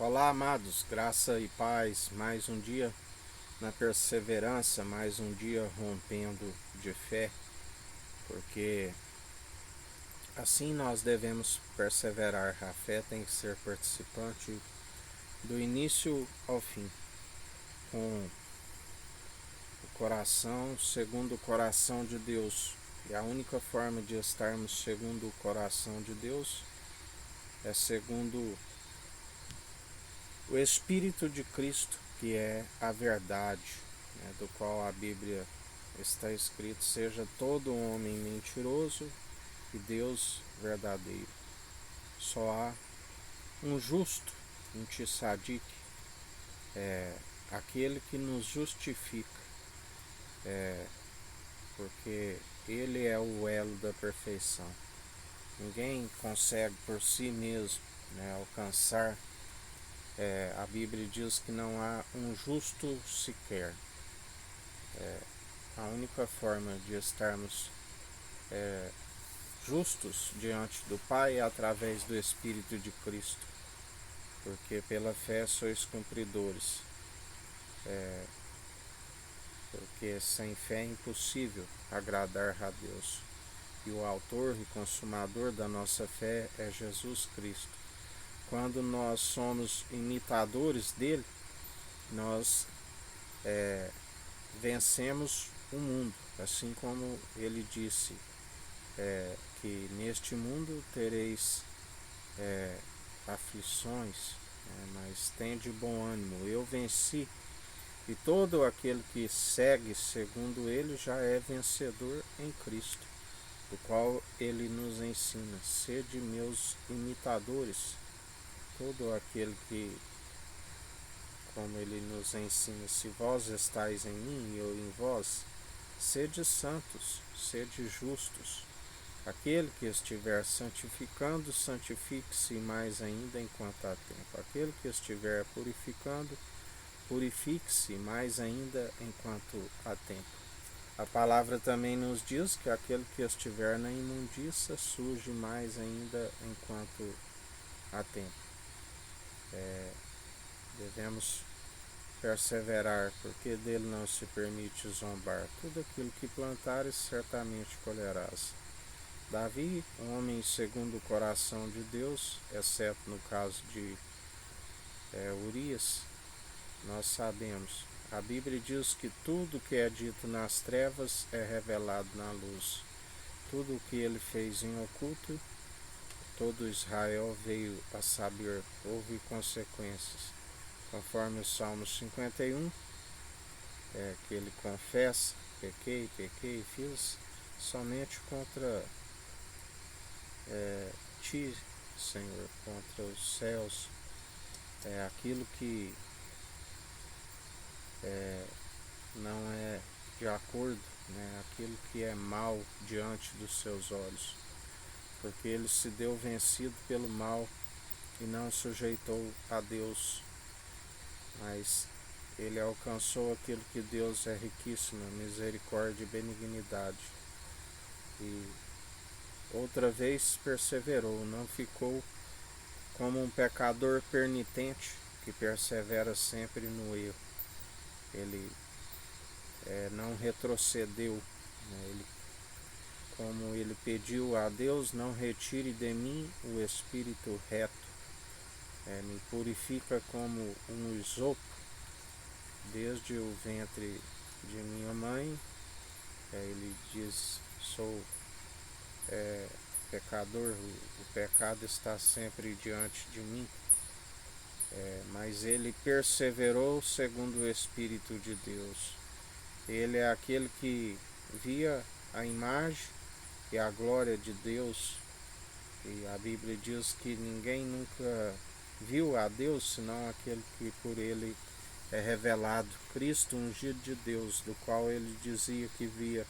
Olá, amados, graça e paz. Mais um dia na perseverança, mais um dia rompendo de fé, porque assim nós devemos perseverar. A fé tem que ser participante do início ao fim, com o coração segundo o coração de Deus. E a única forma de estarmos segundo o coração de Deus é segundo o Espírito de Cristo, que é a verdade, do qual a Bíblia está escrito: seja todo homem mentiroso e Deus verdadeiro. Só há um justo, um tzadik, aquele que nos justifica, porque ele é o elo da perfeição. Ninguém consegue por si mesmo, alcançar. A Bíblia diz que não há um justo sequer. A única forma de estarmos justos diante do Pai é através do Espírito de Cristo, porque pela fé sois cumpridores, porque sem fé é impossível agradar a Deus. E o autor e consumador da nossa fé é Jesus Cristo. Quando nós somos imitadores dele, nós vencemos o mundo, assim como ele disse que neste mundo tereis aflições, mas tende bom ânimo, eu venci. E todo aquele que segue segundo ele já é vencedor em Cristo, do qual ele nos ensina: sede meus imitadores. Todo aquele que, como ele nos ensina: se vós estáis em mim e eu em vós, sede santos, sede justos. Aquele que estiver santificando, santifique-se mais ainda enquanto há tempo. Aquele que estiver purificando, purifique-se mais ainda enquanto há tempo. A palavra também nos diz que aquele que estiver na imundícia surge mais ainda enquanto há tempo. Devemos perseverar, porque dele não se permite zombar. Tudo aquilo que plantares, certamente colherás. Davi, um homem segundo o coração de Deus, exceto no caso de Urias, nós sabemos. A Bíblia diz que tudo que é dito nas trevas é revelado na luz. Tudo o que ele fez em oculto, todo Israel veio a saber, houve consequências. Conforme o Salmo 51, que ele confessa: pequei, fiz somente contra ti, Senhor, contra os céus. Aquilo que não é de acordo, aquilo que é mal diante dos seus olhos, porque ele se deu vencido pelo mal e não sujeitou a Deus, mas ele alcançou aquilo que Deus é riquíssimo, misericórdia e benignidade, e outra vez perseverou, não ficou como um pecador penitente que persevera sempre no erro. Ele não retrocedeu, como ele pediu a Deus: não retire de mim o espírito reto, me purifica como um isopo desde o ventre de minha mãe. Ele diz: sou pecador, o pecado está sempre diante de mim, mas ele perseverou segundo o Espírito de Deus. Ele é aquele que via a imagem e a glória de Deus, e a Bíblia diz que ninguém nunca viu a Deus senão aquele que por ele é revelado, Cristo, ungido de Deus, do qual ele dizia que via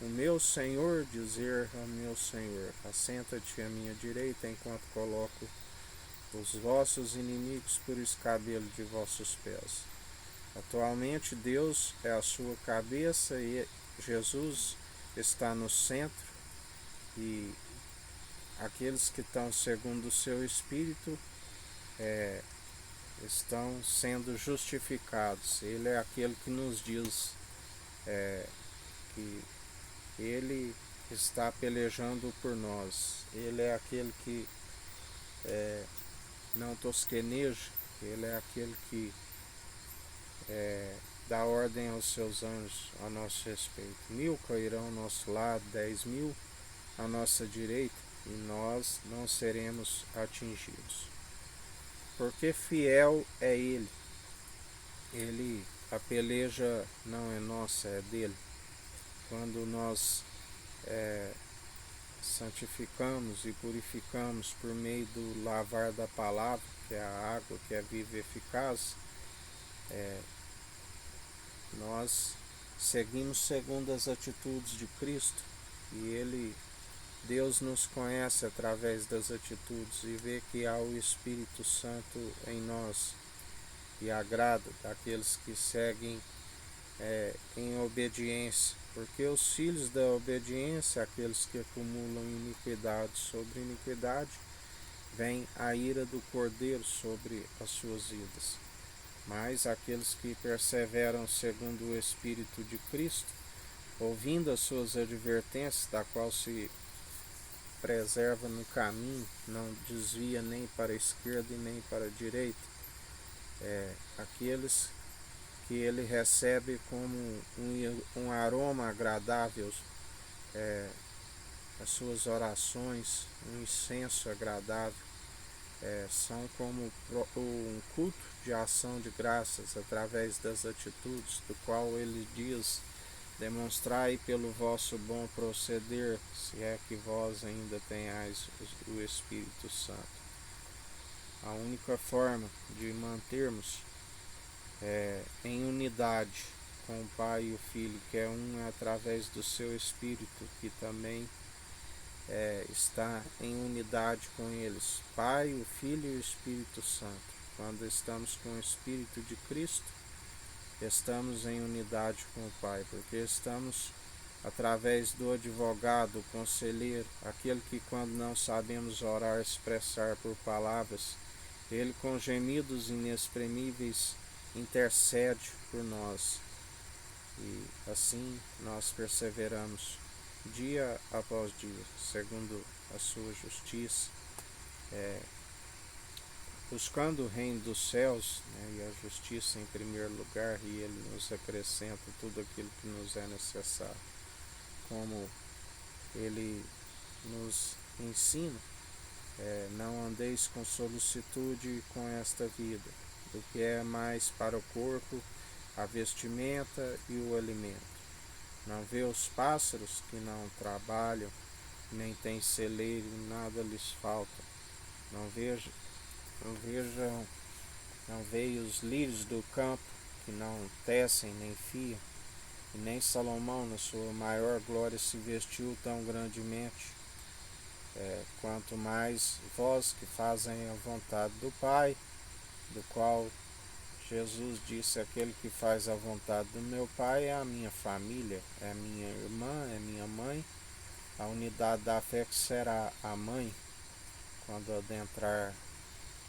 o meu Senhor dizer ao meu Senhor: assenta-te à minha direita enquanto coloco os vossos inimigos por escabelo de vossos pés. Atualmente Deus é a sua cabeça e Jesus está no centro, e aqueles que estão segundo o seu Espírito estão sendo justificados. Ele é aquele que nos diz que Ele está pelejando por nós. Ele é aquele que não tosqueneja. Ele é aquele que dá ordem aos seus anjos a nosso respeito. 1000 cairão ao nosso lado, 10.000 à nossa direita, e nós não seremos atingidos. Porque fiel é Ele. A peleja não é nossa, é dele. Quando nós santificamos e purificamos por meio do lavar da palavra, que é a água, que é viva e eficaz, nós seguimos segundo as atitudes de Cristo, e Deus nos conhece através das atitudes e vê que há o Espírito Santo em nós e agrada daqueles que seguem em obediência, porque os filhos da obediência, aqueles que acumulam iniquidade sobre iniquidade, vem a ira do Cordeiro sobre as suas vidas. Mas aqueles que perseveram segundo o Espírito de Cristo, ouvindo as suas advertências, da qual se preserva no caminho, não desvia nem para a esquerda e nem para a direita, aqueles que ele recebe como um aroma agradável, as suas orações, um incenso agradável, são como um culto de ação de graças através das atitudes, do qual ele diz: demonstrai pelo vosso bom proceder, se é que vós ainda tenhais o Espírito Santo. A única forma de mantermos em unidade com o Pai e o Filho, que é um, é através do seu Espírito, que também está em unidade com eles, Pai, o Filho e o Espírito Santo. Quando estamos com o Espírito de Cristo, estamos em unidade com o Pai, porque estamos através do advogado, o conselheiro, aquele que, quando não sabemos orar, expressar por palavras, ele com gemidos inexprimíveis intercede por nós, e assim nós perseveramos dia após dia, segundo a sua justiça, buscando o reino dos céus, e a justiça em primeiro lugar, e ele nos acrescenta tudo aquilo que nos é necessário, como ele nos ensina. Não andeis com solicitude com esta vida, do que é mais para o corpo, a vestimenta e o alimento. Não vê os pássaros que não trabalham, nem têm celeiro, nada lhes falta. Não veio os lírios do campo, que não tecem nem fiam, e nem Salomão na sua maior glória se vestiu tão grandemente. Quanto mais vós que fazem a vontade do Pai, do qual Jesus disse: aquele que faz a vontade do meu Pai é a minha família, é minha irmã, é minha mãe. A unidade da fé que será a mãe, quando adentrar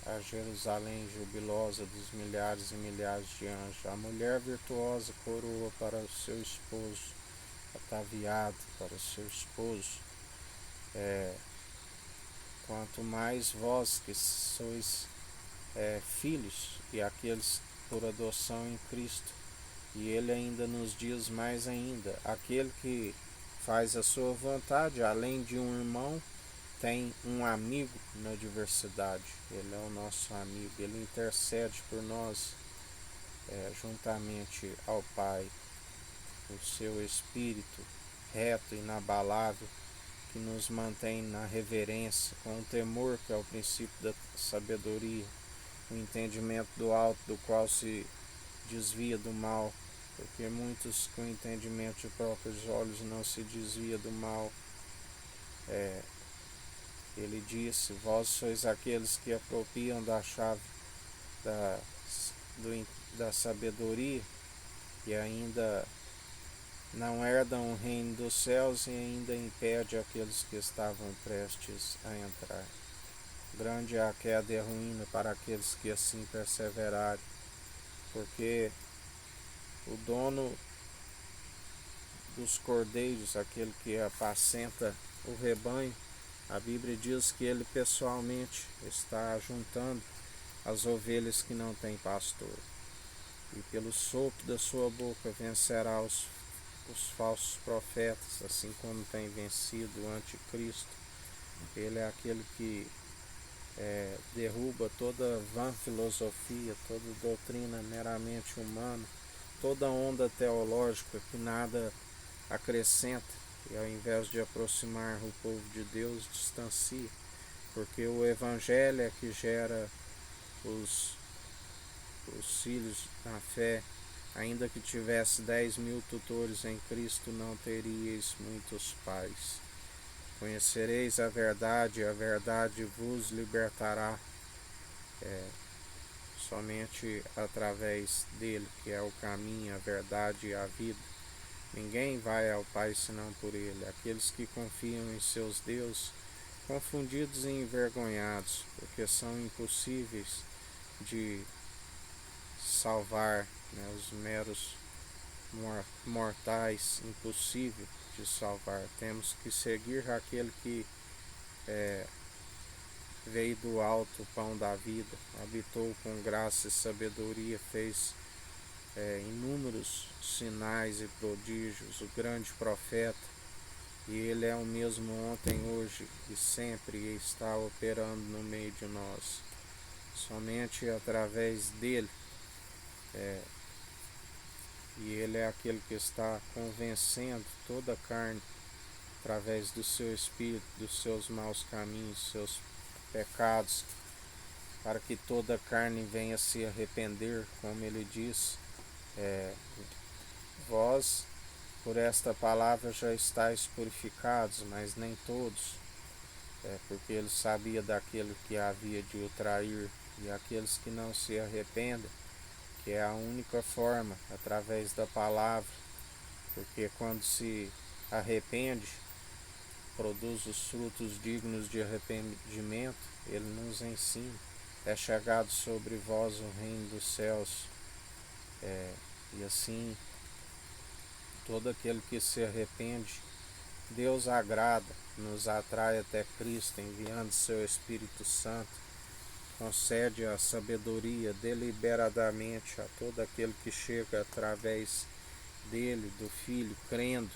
a Jerusalém jubilosa dos milhares e milhares de anjos. A mulher virtuosa coroa para o seu esposo, ataviado para o seu esposo. Quanto mais vós que sois filhos, e aqueles por adoção em Cristo. E ele ainda nos diz mais ainda: aquele que faz a sua vontade, além de um irmão, tem um amigo na diversidade. Ele é o nosso amigo, ele intercede por nós juntamente ao Pai. O seu Espírito reto e inabalável, que nos mantém na reverência, com o temor, que é o princípio da sabedoria, o entendimento do alto, do qual se desvia do mal, porque muitos com entendimento de próprios olhos não se desvia do mal. Ele disse: vós sois aqueles que apropriam da chave da sabedoria, e ainda não herdam o reino dos céus, e ainda impede aqueles que estavam prestes a entrar. Grande é a queda e a ruína para aqueles que assim perseverarem, porque o dono dos cordeiros, aquele que apacenta o rebanho, a Bíblia diz que ele pessoalmente está juntando as ovelhas que não têm pastor. E pelo sopro da sua boca vencerá os falsos profetas, assim como tem vencido o anticristo. Ele é aquele que derruba toda vã filosofia, toda doutrina meramente humana, toda onda teológica que nada acrescenta e ao invés de aproximar o povo de Deus, distancia, porque o Evangelho é que gera os filhos na fé. Ainda que tivesse 10.000 tutores em Cristo, não teríeis muitos pais. Conhecereis a verdade vos libertará. Somente através dele, que é o caminho, a verdade e a vida. Ninguém vai ao Pai senão por ele. Aqueles que confiam em seus deuses, confundidos e envergonhados, porque são impossíveis de salvar, né, os meros mortais, impossível de salvar. Temos que seguir aquele que veio do alto, o pão da vida, habitou com graça e sabedoria, fez inúmeros sinais e prodígios, o grande profeta, e ele é o mesmo ontem, hoje e sempre, e está operando no meio de nós. Somente através dele, e ele é aquele que está convencendo toda a carne através do seu espírito, dos seus maus caminhos, seus pecados, para que toda a carne venha se arrepender, como ele diz, vós por esta palavra já estáis purificados, mas nem todos, porque ele sabia daquele que havia de o trair, e aqueles que não se arrependem, que é a única forma, através da palavra, porque quando se arrepende, produz os frutos dignos de arrependimento, ele nos ensina, é chegado sobre vós o reino dos céus, e assim, todo aquele que se arrepende, Deus agrada, nos atrai até Cristo, enviando seu Espírito Santo, concede a sabedoria deliberadamente a todo aquele que chega através dele, do Filho, crendo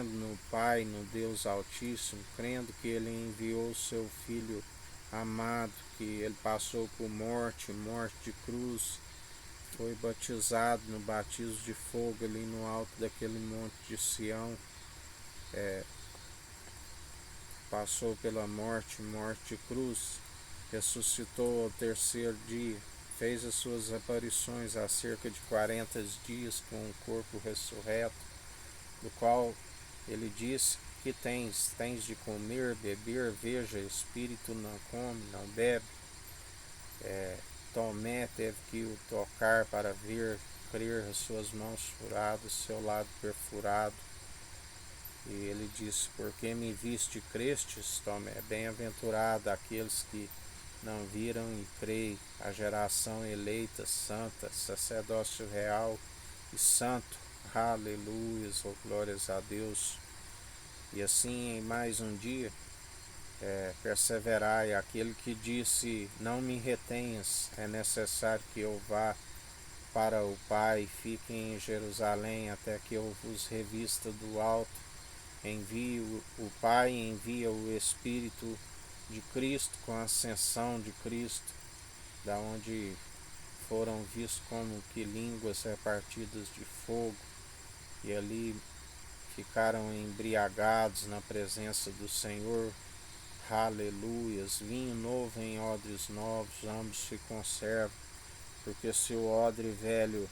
no Pai, no Deus Altíssimo, crendo que ele enviou seu Filho amado, que ele passou por morte de cruz, foi batizado no batismo de fogo ali no alto daquele monte de Sião, passou pela morte de cruz, ressuscitou ao terceiro dia, fez as suas aparições há cerca de 40 dias com o corpo ressurreto, do qual ele disse que tens de comer, beber, veja, espírito não come, não bebe. Tomé teve que o tocar para ver, crer as suas mãos furadas, seu lado perfurado. E ele disse, porque me viste e crestes, Tomé, bem-aventurado aqueles que não viram e creem, a geração eleita, santa, sacerdócio real e santo. Aleluia, oh, glórias a Deus. E assim, em mais um dia, perseverai. Aquele que disse, não me retenhas, é necessário que eu vá para o Pai, fiquem em Jerusalém até que eu vos revista do alto. O Pai envia o Espírito de Cristo com a ascensão de Cristo, da onde foram vistos como que línguas repartidas de fogo, e ali ficaram embriagados na presença do Senhor. Aleluias, vinho novo em odres novos, ambos se conservam, porque se o odre velho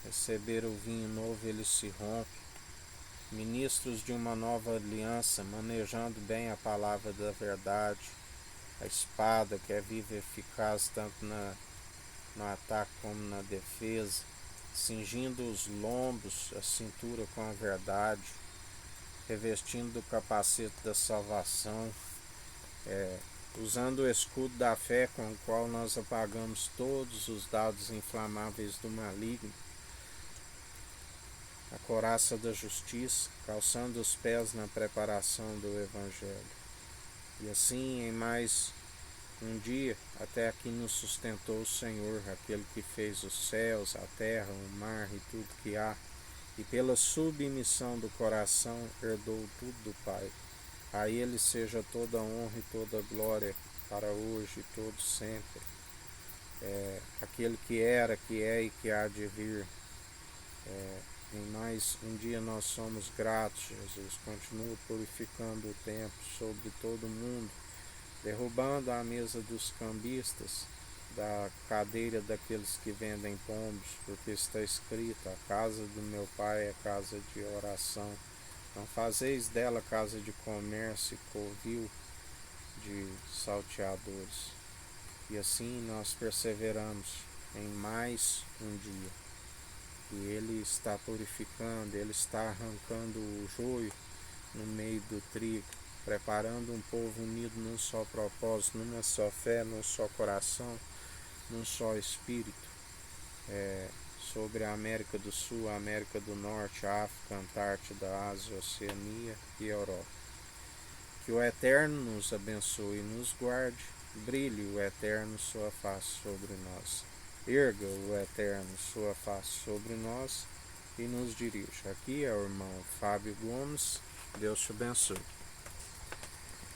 receber o vinho novo, ele se rompe. Ministros de uma nova aliança, manejando bem a palavra da verdade, a espada que é viva e eficaz tanto no ataque como na defesa, cingindo os lombos, a cintura com a verdade, revestindo o capacete da salvação, usando o escudo da fé com o qual nós apagamos todos os dados inflamáveis do maligno, a couraça da justiça, calçando os pés na preparação do Evangelho. E assim, em mais um dia, até aqui nos sustentou o Senhor, aquele que fez os céus, a terra, o mar e tudo que há, e pela submissão do coração herdou tudo do Pai. A Ele seja toda a honra e toda a glória para hoje e todo sempre. Aquele que era, que é e que há de vir. Em mais um dia nós somos gratos, Jesus. Continua purificando o tempo sobre todo mundo, derrubando a mesa dos cambistas, da cadeira daqueles que vendem pombos, porque está escrito: a casa do meu pai é casa de oração. Não fazeis dela casa de comércio e covil de salteadores. E assim nós perseveramos em mais um dia. E Ele está purificando, Ele está arrancando o joio no meio do trigo, preparando um povo unido num só propósito, numa só fé, num só coração, num só espírito, sobre a América do Sul, a América do Norte, a África, a Antártida, a Ásia, a Oceania e a Europa. Que o Eterno nos abençoe e nos guarde, brilhe o Eterno sua face sobre nós. Erga o Eterno sua face sobre nós e nos dirija. Aqui é o irmão Fábio Gomes. Deus te abençoe.